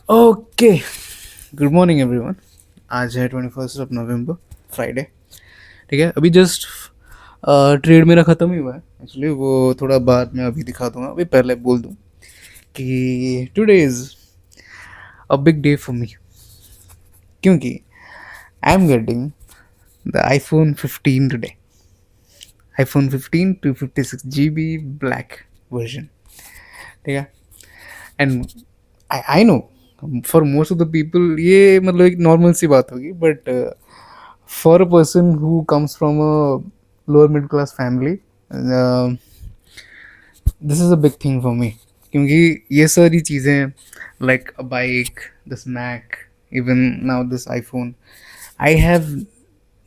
Okay, good morning everyone. आज है 21 नवंबर, Friday. ठीक है, अभी जस्ट ट्रेड मेरा ख़त्म ही हुआ है। एक्चुअली वो थोड़ा बाद में अभी दिखा दूंगा, अभी पहले बोल दूं कि today is a big day for me, क्योंकि I am getting the iPhone 15 today. iPhone 15 256 GB black version. ठीक है, and I know for most of the people ये मतलब एक नॉर्मल सी बात होगी, but for a person who comes from a lower middle class family, this is a big thing for me. क्योंकि ये सारी चीज़ें like a bike, this Mac, even now this iPhone, I have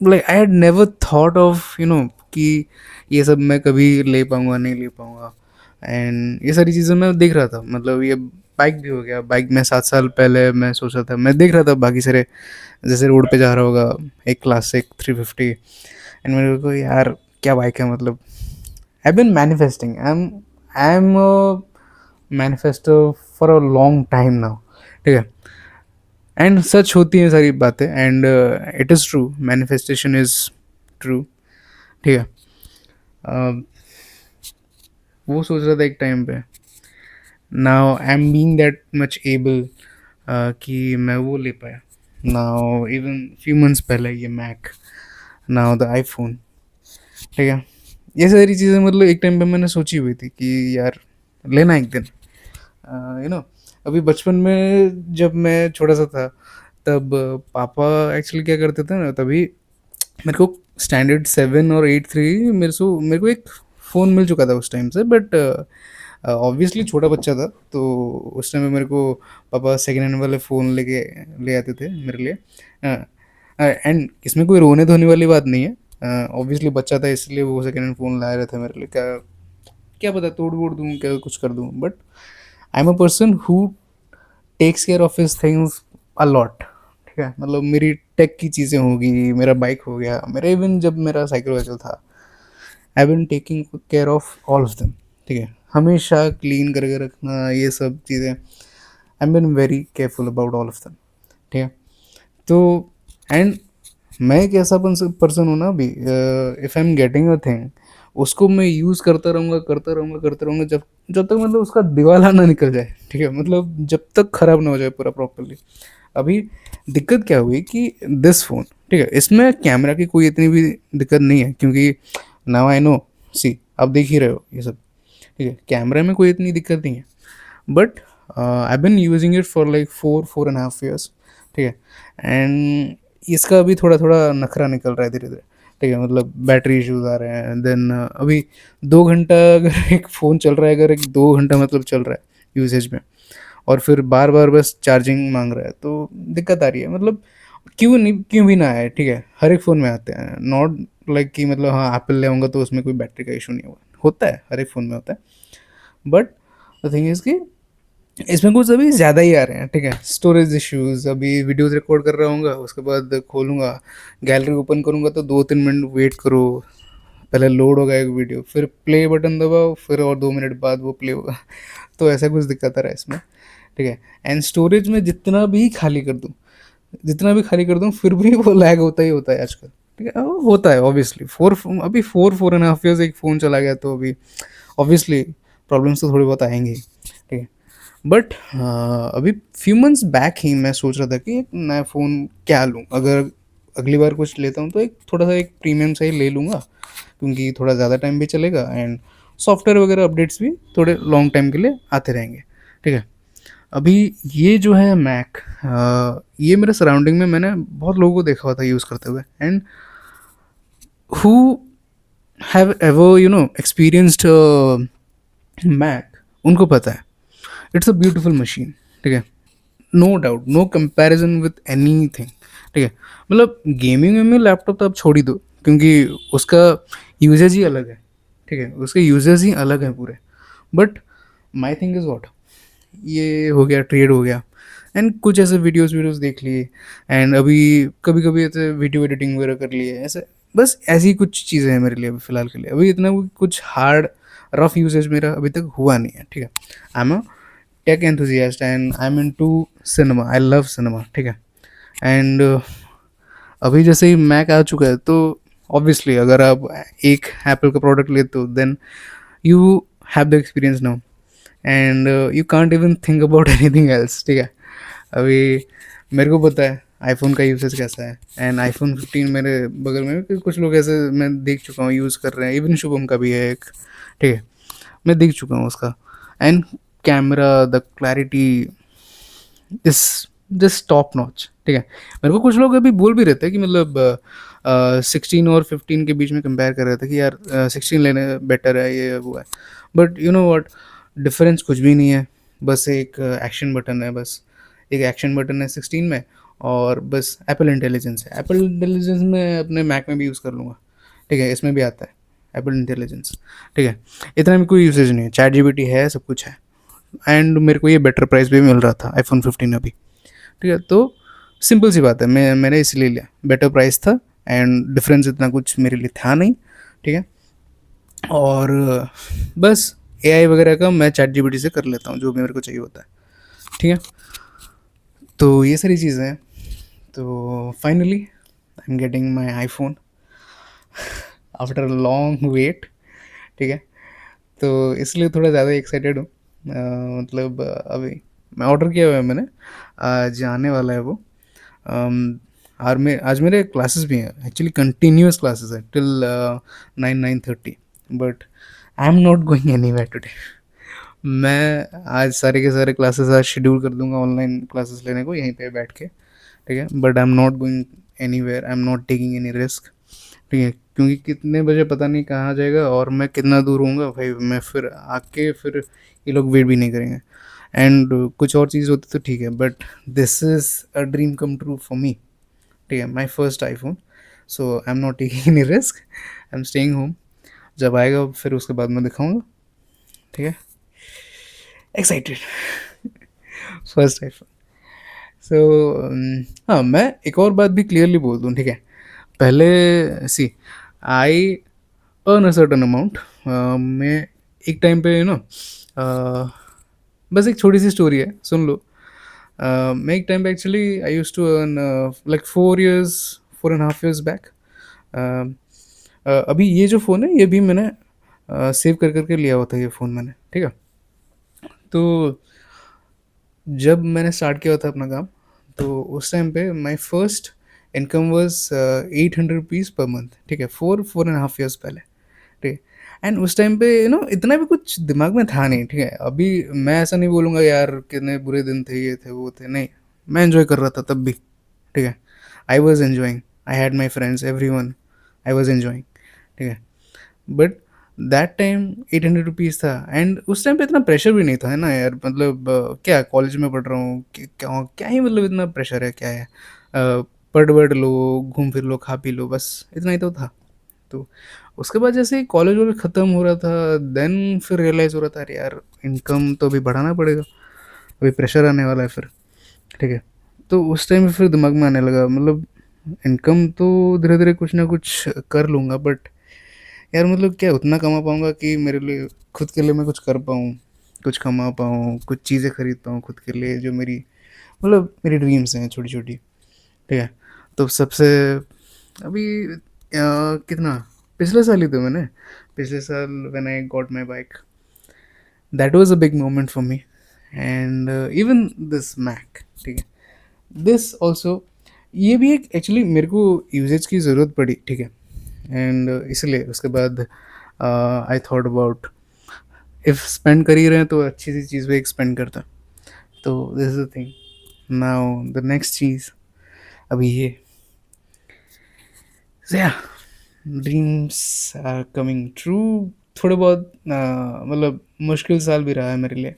like I had never thought of कि ये सब मैं कभी ले पाऊंगा नहीं ले पाऊंगा। एंड ये सारी चीज़ें मैं देख रहा था, मतलब ये बाइक भी हो गया। बाइक में 7 साल पहले मैं सोच रहा था, मैं देख रहा था बाकी सारे जैसे रोड पे जा रहा होगा एक क्लासिक 350, एंड मेरे को यार क्या बाइक है, मतलब I been manifesting, I am manifesto for a long time now. ठीक है, एंड सच होती हैं सारी बातें, and it is true, manifestation is true. ठीक है, वो सोच रहा था एक टाइम पे। Now I am being that much able कि मैं वो ले पाया। नाउ इवन फ्यू मंथ्स पहले ये मैक, नाउ द आईफोन। ठीक है, ये सारी चीज़ें मतलब एक टाइम पे मैंने सोची हुई थी कि यार लेना एक दिन। यू नो अभी बचपन में जब मैं छोटा सा था, तब पापा एक्चुअली क्या करते थे ना, तभी मेरे को स्टैंडर्ड 7 और 8 3 मेरे को एक फ़ोन मिल चुका था उस टाइम से, बट ऑब्वियसली छोटा बच्चा था, तो उस टाइम में मेरे को पापा सेकेंड हैंड वाले फ़ोन लेके ले आते थे मेरे लिए। एंड इसमें कोई रोने धोने वाली बात नहीं है, ऑब्वियसली बच्चा था इसलिए वो सेकेंड हैंड फ़ोन लाए रहे थे मेरे लिए। क्या क्या पता तोड़ वोड़ दूँ, क्या कुछ कर दूँ, but I am a person who takes care of his things a lot. ठीक है, मतलब मेरी टेक की चीज़ें होगी, मेरा बाइक हो गया, मेरा इवन जब मेरा साइकिल वाइकिल था, I been taking care of all of them. ठीक है, हमेशा क्लीन करके रखना, ये सब चीज़ें I been very careful about all of them. ठीक है, तो एंड मैं एक ऐसा पर्सन हूँ ना, अभी if I am getting a thing, उसको मैं यूज़ करता रहूँगा करता रहूँगा करता रहूँगा, जब जब तक मतलब उसका दिवाला ना निकल जाए। ठीक है, मतलब जब तक ख़राब ना हो जाए पूरा प्रॉपरली। अभी दिक्कत क्या हुई कि दिस फ़ोन, ठीक है, इसमें कैमरा की कोई इतनी भी दिक्कत नहीं है, क्योंकि नाउ आई नो, सी आप देख ही रहे हो ये सब। ठीक है, कैमरा में कोई इतनी दिक्कत नहीं है, but I been using it for like 4.5 years। ठीक है, एंड इसका अभी थोड़ा थोड़ा नखरा निकल रहा है धीरे धीरे। ठीक है, मतलब बैटरी इश्यूज आ रहे हैं, देन अभी 2 घंटा अगर एक फ़ोन चल रहा है, अगर एक 2 घंटा मतलब चल रहा है यूसेज में, और फिर बार बार बस चार्जिंग मांग रहा है, तो दिक्कत आ रही है। मतलब क्यों नहीं, क्यों भी ना आए। ठीक है, हर एक फ़ोन में आते हैं, नॉट लाइक कि मतलब हाँ एप्पल ले आऊँगा तो उसमें कोई बैटरी का इशू नहीं होगा, होता है हर एक फ़ोन में होता है, बट द थिंग इज़ कि इसमें कुछ अभी ज़्यादा ही आ रहे हैं। ठीक है, स्टोरेज इश्यूज, अभी वीडियोस रिकॉर्ड कर रहा हूँगा, उसके बाद खोलूँगा, गैलरी ओपन करूँगा तो 2-3 मिनट वेट करो, पहले लोड होगा एक वीडियो, फिर प्ले बटन दबाओ, फिर और 2 मिनट बाद वो प्ले होगा। तो ऐसा कुछ दिक्कत आ रहा है इसमें। ठीक है, एंड स्टोरेज में जितना भी खाली कर दूँ फिर भी वो लैग होता ही होता है आजकल। ठीक है, वो होता है ऑब्वियसली। अभी 4.5 years एक फ़ोन चला गया, तो अभी ऑब्वियसली प्रॉब्लम्स तो थोड़ी बहुत आएंगी। ठीक है, बट अभी फ्यू मंथ्स बैक ही मैं सोच रहा था कि एक नया फ़ोन क्या लूँ, अगर अगली बार कुछ लेता हूँ तो एक थोड़ा सा एक प्रीमियम सा ही ले लूँगा, क्योंकि थोड़ा ज़्यादा टाइम भी चलेगा, एंड सॉफ्टवेयर वगैरह अपडेट्स भी थोड़े लॉन्ग टाइम के लिए आते रहेंगे। ठीक है, अभी ये जो है मैक, ये मेरे सराउंडिंग में मैंने बहुत लोगों को देखा हुआ था यूज़ करते हुए, and who have ever experienced Mac, उनको पता है इट्स अ ब्यूटीफुल मशीन। ठीक है, no doubt, no comparison with anything. ठीक है, मतलब गेमिंग में लैपटॉप तो आप छोड़ ही दो, क्योंकि उसका यूजेज ही अलग है। ठीक है, उसके यूजेज ही अलग हैं पूरे, but my thing is what, ये हो गया ट्रेड हो गया, एंड कुछ ऐसे वीडियोस वीडियोस देख लिए, एंड अभी कभी कभी ऐसे वीडियो एडिटिंग वगैरह कर लिए ऐसे, बस ऐसी कुछ चीज़ें हैं मेरे लिए अभी फ़िलहाल के लिए। अभी इतना कुछ हार्ड रफ यूसेज मेरा अभी तक हुआ नहीं है। ठीक है, I am take enthusiast and I am into cinema, I love cinema, ठीक है। एंड अभी जैसे ही मैक आ चुका है तो ऑब्वियसली अगर आप एक एप्पल का प्रोडक्ट लेते हो then you have the experience now, and you can't even think about anything else, ठीक है। अभी मेरे को पता है आईफोन का यूसेज कैसा है, एंड आईफोन 15 मेरे बगल में भी कुछ लोग ऐसे मैं देख चुका हूँ यूज़ कर रहे हैं, इवन शुभम का भी है एक, ठीक है। मैं देख चुका हूँ उसका, एंड कैमरा, द क्लैरिटी इस जस्ट टॉप नॉच, ठीक है। मेरे को कुछ लोग अभी बोल भी रहते हैं कि मतलब 16 और 15 के बीच में कंपेयर कर रहे थे कि यार 16 लेने बेटर है, ये वो है। But you know what, difference कुछ भी नहीं है। बस एक एक्शन बटन है, बस एक एक्शन बटन है 16 में, और बस एप्पल इंटेलिजेंस है। एप्पल इंटेलिजेंस मैं अपने मैक में भी यूज़ कर लूँगा, ठीक है, इसमें भी आता है एप्पल इंटेलिजेंस, ठीक है। इतना भी कोई यूसेज नहीं है, चैट जीपीटी है, सब कुछ है। एंड मेरे को ये बेटर प्राइस भी मिल रहा था आईफोन 15 अभी, ठीक है। तो सिंपल सी बात है, मैंने इसलिए लिया, बेटर प्राइस था, एंड डिफरेंस इतना कुछ मेरे लिए था नहीं, ठीक है। और बस एआई वगैरह का मैं चैट जीपीटी से कर लेता हूँ जो भी मेरे को चाहिए होता है, ठीक है। तो ये सारी चीज़ें हैं। तो finally I am getting my iPhone after long wait, ठीक है। तो इसलिए थोड़ा ज़्यादा एक्साइटेड हूँ। मतलब अभी मैं ऑर्डर किया हुआ है मैंने, आज आने वाला है वो। आज मेरे क्लासेस भी हैं, एक्चुअली कंटिन्यूस क्लासेस है till 9:30, but I am not going anywhere today. मैं आज सारे के सारे क्लासेस आज शेड्यूल कर दूंगा ऑनलाइन क्लासेस लेने को यहीं पे बैठ के, ठीक है। But I am not going anywhere, I am not taking any risk, ठीक है। क्योंकि कितने बजे पता नहीं कहाँ जाएगा, और मैं कितना दूर हूँगा भाई, मैं फिर आके फिर ये लोग वेट भी नहीं करेंगे। एंड कुछ और चीज़ होती तो ठीक है, but this is a dream come true for me, ठीक है, my first iPhone. So I am not taking any risk, I am staying home. जब आएगा फिर उसके बाद मैं दिखाऊंगा, ठीक है। Excited, first iPhone. सो हाँ, मैं एक और बात भी क्लियरली बोल दूँ, ठीक है। पहले see I earn a certain amount, मैं एक टाइम पे ना, बस एक छोटी सी स्टोरी है, सुन लो। मैं एक टाइम पे actually I use to earn like 4 years, 4.5 years बैक। अभी ये जो फ़ोन है ये भी मैंने सेव कर करके लिया हुआ था ये फ़ोन मैंने, ठीक है। तो जब मैंने स्टार्ट किया था अपना काम, तो उस टाइम पे my first income was 800 rupees per month, ठीक है, 4.5 years पहले, ठीक है। एंड उस टाइम पे इतना भी कुछ दिमाग में था नहीं, ठीक है। अभी मैं ऐसा नहीं बोलूँगा यार कितने बुरे दिन थे, ये थे वो थे, नहीं, मैं एंजॉय कर रहा था तब भी, ठीक है। I was enjoying, I had my friends, every one, I was enjoying, ठीक है। बट दैट टाइम 800 रुपीज़ था, एंड उस टाइम पे इतना प्रेशर भी नहीं था, है ना यार। मतलब क्या कॉलेज में पढ़ रहा हूँ, क्या क्या ही मतलब इतना प्रेशर है, क्या है। पढ़ वढ़ लो, घूम फिर लो, खा पी लो, बस इतना ही तो था। तो उसके बाद जैसे ही कॉलेज वॉलेज ख़त्म हो रहा था, देन फिर रियलाइज़ हो रहा था, अरे यार इनकम तो अभी बढ़ाना पड़ेगा, अभी प्रेशर आने वाला है फिर, ठीक है। तो उस टाइम फिर दिमाग में आने लगा, मतलब इनकम तो धीरे धीरे कुछ ना कुछ कर लूँगा, बट यार मतलब क्या उतना कमा पाऊँगा कि मेरे लिए खुद के लिए मैं कुछ कर पाऊँ, कुछ कमा पाऊँ, कुछ चीज़ें खरीद पाऊँ खुद के लिए, जो मेरी मतलब मेरी ड्रीम्स हैं छोटी छोटी, ठीक है। तो सबसे अभी कितना, पिछले साल ही तो मैंने, पिछले साल when I got my bike, that was a big moment for me. And even this Mac, ठीक है, दिस ऑल्सो, ये भी एक एक्चुअली मेरे को यूजेज की ज़रूरत पड़ी, ठीक है। एंड इसलिए उसके बाद I thought about, if spend कर ही रहे हैं तो अच्छी सी चीज़ पे एक स्पेंड करता। तो this is the thing. Now the next चीज़ अभी ये, या ड्रीम्स आर कमिंग ट्रू। थोड़े बहुत मतलब मुश्किल साल भी रहा है मेरे लिए,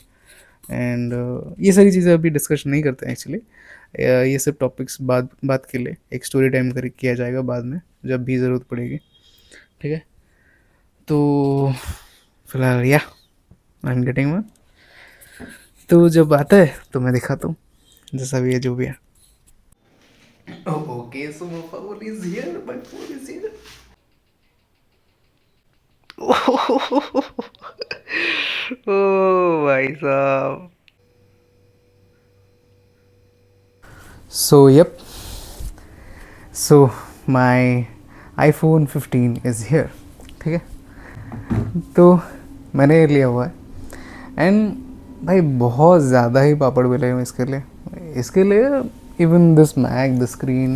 एंड ये सारी चीज़ें अभी डिस्कस नहीं करते हैं एक्चुअली। ये सब टॉपिक्स बात बात के लिए एक स्टोरी टाइम कर किया जाएगा बाद में, जब भी ज़रूरत पड़ेगी, ठीक है। तो फिलहाल या आई एम गेटिंग वन, तो जब आता है तो मैं दिखाता हूँ, जैसा भी है जो भी है। Okay, so my phone is here. My phone is here. ओ भाई साहब, So yep, so my iPhone 15 is here. ठीक है, तो मैंने लिया हुआ है एंड भाई बहुत ज़्यादा ही पापड़ बेले हैं इसके लिए even this Mac the screen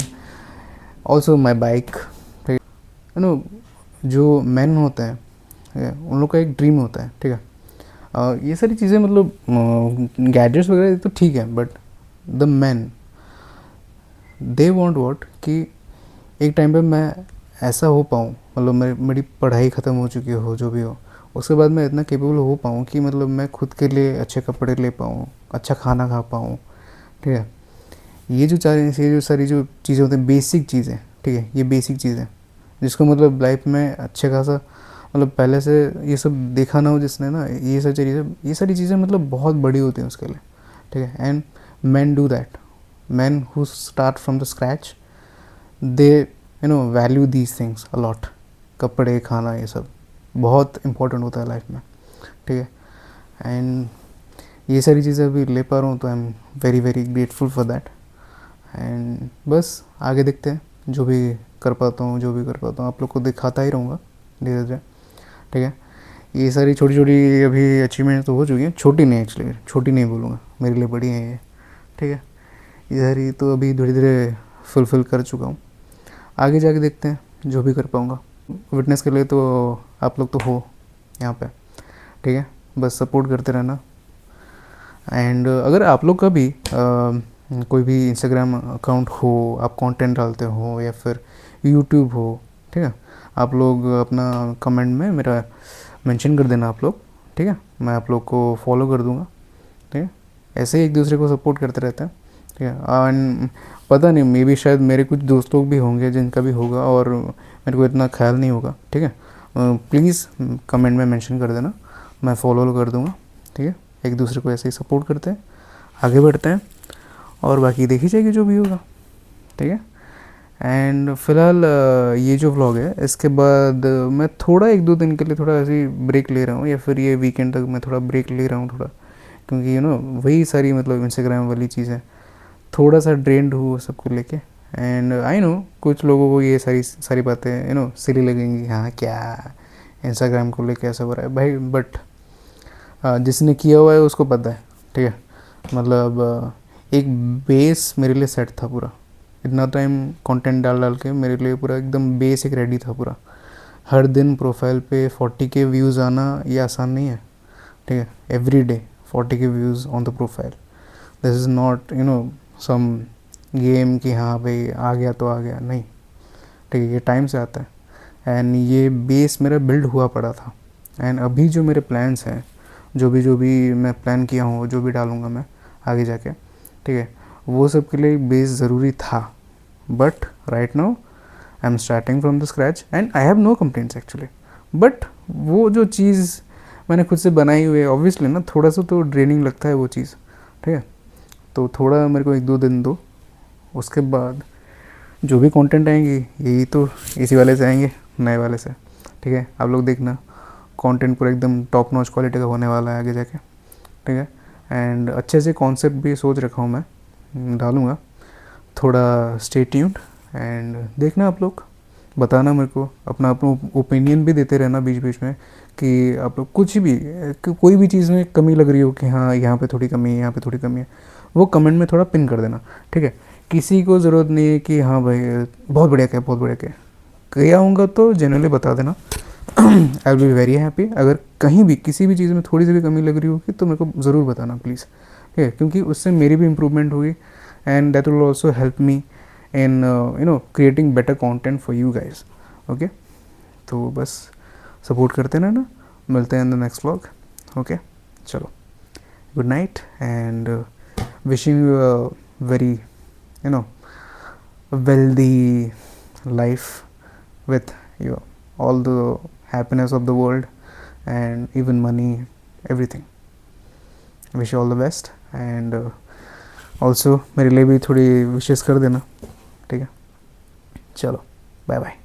also my bike. You know, जो मैन होते हैं, ठीक है, उन लोग का एक ड्रीम होता है, ठीक है। ये सारी चीज़ें मतलब गैजेट्स वगैरह तो ठीक है, but the man they want what कि एक टाइम पे मैं ऐसा हो पाऊँ, मतलब मेरी पढ़ाई ख़त्म हो चुकी हो, जो भी हो, उसके बाद मैं इतना केपेबल हो पाऊँ कि मतलब मैं खुद के लिए अच्छे कपड़े ले पाऊँ, अच्छा खाना खा पाऊँ, ठीक है। ये जो सारी जो चीज़ें होती हैं, बेसिक चीज़ें, ठीक है, ये बेसिक चीज़ें जिसको मतलब लाइफ में अच्छे खासा मतलब पहले से ये सब देखा ना हो जिसने ना, ये सारी चीज़ें मतलब बहुत बड़ी होती हैं उसके लिए, ठीक है। And man do that, man who start from the scratch, they value these things a lot. कपड़े, खाना, ये सब बहुत इंपॉर्टेंट होता है लाइफ में, ठीक है। एंड ये सारी चीज़ें अभी ले पा रहा हूँ तो I am very very grateful for that. And बस आगे देखते हैं, जो भी कर पाता हूँ आप लोग को दिखाता ही रहूँगा धीरे धीरे, ठीक है। ये सारी छोटी छोटी अभी अचीवमेंट तो हो चुकी हैं, छोटी नहीं, एक्चुअली छोटी नहीं बोलूँगा, मेरे लिए बड़ी हैं ये, ठीक है। ये सारी तो अभी धीरे धीरे फुलफ़िल कर चुका हूँ, आगे जाके देखते हैं जो भी कर पाऊँगा। विटनेस के लिए तो आप लोग तो हो यहाँ पे, ठीक है, बस सपोर्ट करते रहना। एंड अगर आप लोग का भी कोई भी इंस्टाग्राम अकाउंट हो, आप कंटेंट डालते हो, या फिर यूट्यूब हो, ठीक है, आप लोग अपना कमेंट में मेरा मेंशन कर देना आप लोग, ठीक है, मैं आप लोग को फॉलो कर दूंगा, ठीक है। ऐसे ही एक दूसरे को सपोर्ट करते रहते हैं, ठीक है। एंड पता नहीं, मे बी शायद मेरे कुछ दोस्त लोग भी होंगे जिनका भी होगा और मेरे को इतना ख्याल नहीं होगा, ठीक है। प्लीज़ कमेंट में मेंशन कर देना, मैं फॉलो कर दूंगा, ठीक है। एक दूसरे को ऐसे ही सपोर्ट करते हैं, आगे बढ़ते हैं, और बाकी देखी जाएगी जो भी होगा, ठीक है। एंड फिलहाल ये जो व्लॉग है इसके बाद मैं थोड़ा 1-2 दिन के लिए थोड़ा ऐसे ब्रेक ले रहा हूँ, या फिर ये वीकेंड तक मैं थोड़ा ब्रेक ले रहा हूँ थोड़ा, क्योंकि वही सारी मतलब इंस्टाग्राम वाली चीज़ें थोड़ा सा ड्रेंड हूँ सबको लेके। एंड आई नो कुछ लोगों को ये सारी सारी बातें सिली लगेंगी, हाँ क्या इंस्टाग्राम को लेके ऐसा हो रहा है भाई, बट जिसने किया हुआ है उसको पता है, ठीक है। मतलब एक बेस मेरे लिए सेट था पूरा, इतना टाइम कंटेंट डाल डाल के मेरे लिए पूरा एकदम बेस एक रेडी था पूरा। हर दिन प्रोफाइल पे 40 के व्यूज़ आना ये आसान नहीं है, ठीक है। Every day 40 K views on the profile, this is not some game कि हाँ भाई आ गया तो आ गया, नहीं, ठीक है, ये टाइम से आता है। एंड ये बेस मेरा बिल्ड हुआ पड़ा था। एंड अभी जो मेरे प्लान्स हैं, जो भी मैं प्लान किया हूँ, जो भी डालूँगा मैं आगे जाके, ठीक है, वो सब के लिए बेस ज़रूरी था। But right now I am starting from the scratch and I have no complaints actually. But वो जो चीज़ मैंने खुद से बनाई हुई है, ऑब्वियसली ना थोड़ा सा तो ड्रेनिंग लगता है वो चीज़, ठीक है। तो थोड़ा मेरे को 1-2 दिन दो, उसके बाद जो भी कंटेंट आएंगी यही तो इसी वाले से आएंगे, नए वाले से, ठीक है। आप लोग देखना कंटेंट पूरा एकदम टॉप नॉच क्वालिटी का होने वाला है आगे जाके, ठीक है। एंड अच्छे से कॉन्सेप्ट भी सोच रखा हूँ मैं, डालूँगा, थोड़ा स्टे ट्यून्ड। एंड देखना आप लोग, बताना मेरे को अपना ओपिनियन भी देते रहना बीच बीच में, कि आप लोग कुछ भी कोई भी चीज़ में कमी लग रही हो कि हाँ यहाँ पे थोड़ी कमी है, यहाँ पे थोड़ी कमी है, वो कमेंट में थोड़ा पिन कर देना, ठीक है। किसी को ज़रूरत नहीं है कि हाँ भाई बहुत बढ़िया क्या, बहुत बढ़िया क्या होगा, तो जनरली बता देना। I will be very happy. अगर कहीं भी किसी भी चीज़ में थोड़ी सी भी कमी लग रही होगी तो मेरे को ज़रूर बताना प्लीज़, ठीक है, क्योंकि उससे मेरी भी इम्प्रूवमेंट होगी and that will also help me in creating better content for you guys, okay. तो बस सपोर्ट करते रहना, मिलते हैं in the next vlog, okay. चलो, good night and wishing you a very wealthy life with all the happiness of the world and even money, everything. Wish you all the best and also मेरे लिए भी थोड़ी विशेष कर देना, ठीक है। चलो, बाय बाय।